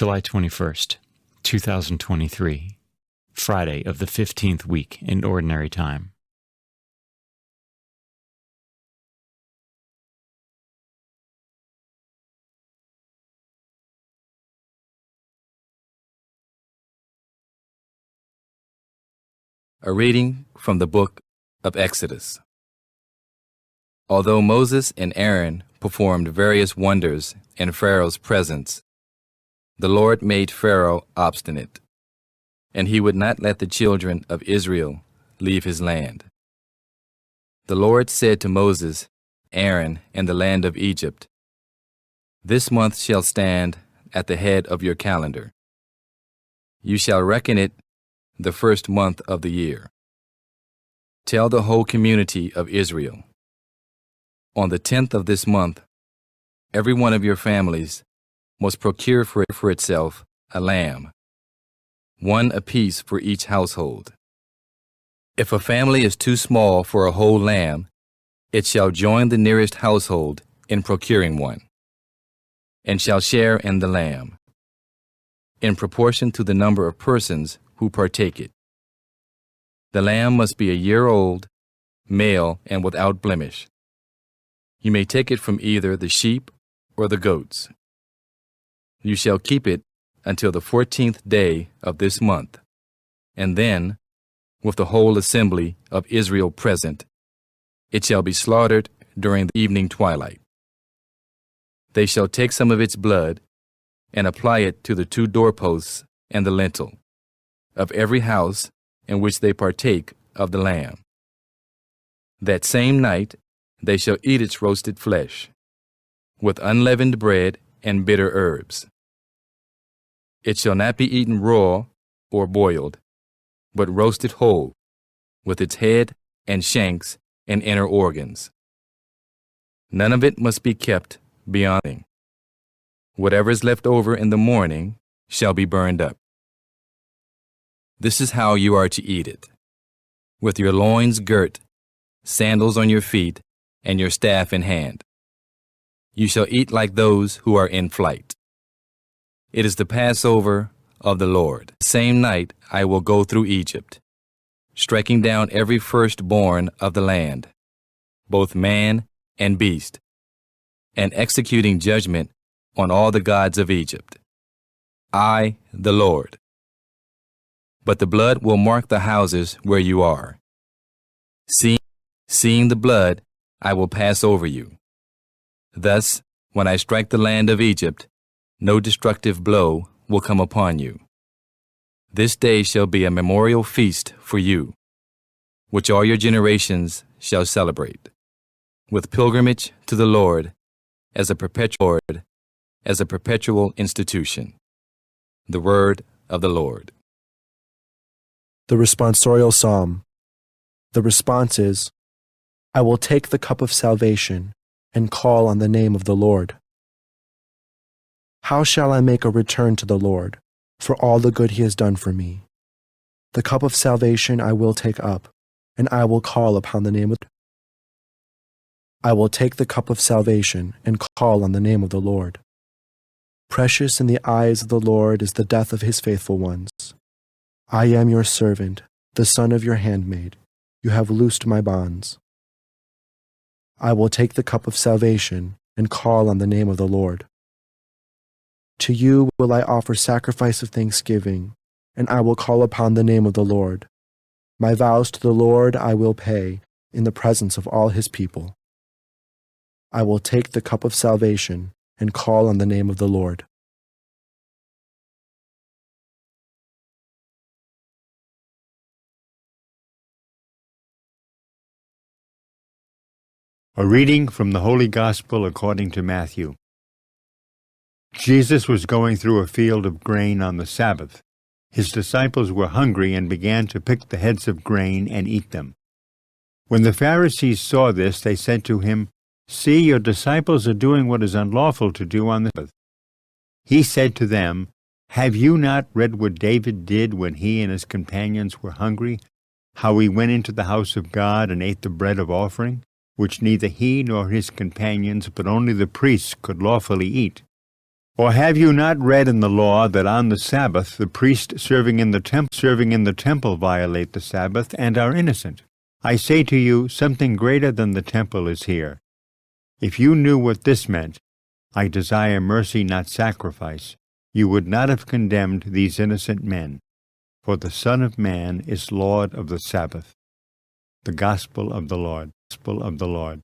July 21st, 2023, Friday of the 15th week in Ordinary Time. A reading from the book of Exodus. Although Moses and Aaron performed various wonders in Pharaoh's presence, the Lord made Pharaoh obstinate, and he would not let the children of Israel leave his land. The Lord said to Moses, Aaron, and the land of Egypt, "This month shall stand at the head of your calendar. You shall reckon it the first month of the year. Tell the whole community of Israel, on the 10th of this month, every one of your families must procure for itself a lamb, one apiece for each household. If a family is too small for a whole lamb, it shall join the nearest household in procuring one, and shall share in the lamb, in proportion to the number of persons who partake it. The lamb must be a year old, male, and without blemish. You may take it from either the sheep or the goats. You shall keep it until the 14th day of this month, and then, with the whole assembly of Israel present, it shall be slaughtered during the evening twilight. They shall take some of its blood and apply it to the two doorposts and the lintel of every house in which they partake of the lamb. That same night they shall eat its roasted flesh, with unleavened bread and bitter herbs. It shall not be eaten raw or boiled, but roasted whole, with its head and shanks and inner organs. None of it must be kept beyond. Whatever is left over in the morning shall be burned up. This is how you are to eat it: with your loins girt, sandals on your feet, and your staff in hand. You shall eat like those who are in flight. It is the Passover of the Lord. The same night I will go through Egypt, striking down every firstborn of the land, both man and beast, and executing judgment on all the gods of Egypt. I, the Lord. But the blood will mark the houses where you are. Seeing the blood, I will pass over you. Thus, when I strike the land of Egypt, no destructive blow will come upon you. This day shall be a memorial feast for you, which all your generations shall celebrate, with pilgrimage to the Lord as a perpetual institution. The word of the Lord. The responsorial psalm. The response is, I will take the cup of salvation and call on the name of the Lord. How shall I make a return to the Lord for all the good he has done for me? The cup of salvation I will take up, and I will call upon the name of the Lord. I will take the cup of salvation and call on the name of the Lord. Precious in the eyes of the Lord is the death of his faithful ones. I am your servant, the son of your handmaid. You have loosed my bonds. I will take the cup of salvation and call on the name of the Lord. To you will I offer sacrifice of thanksgiving, and I will call upon the name of the Lord. My vows to the Lord I will pay in the presence of all his people. I will take the cup of salvation and call on the name of the Lord. A reading from the Holy Gospel according to Matthew. Jesus was going through a field of grain on the Sabbath. His disciples were hungry and began to pick the heads of grain and eat them. When the Pharisees saw this, they said to him, "See, your disciples are doing what is unlawful to do on the Sabbath." He said to them, "Have you not read what David did when he and his companions were hungry, how he went into the house of God and ate the bread of offering, which neither he nor his companions but only the priests could lawfully eat? Or have you not read in the law that on the Sabbath the priests serving in the temple violate the Sabbath and are innocent? I say to you, something greater than the temple is here. If you knew what this meant, I desire mercy, not sacrifice, you would not have condemned these innocent men. For the Son of Man is Lord of the Sabbath. The Gospel of the Lord. Gospel of the Lord.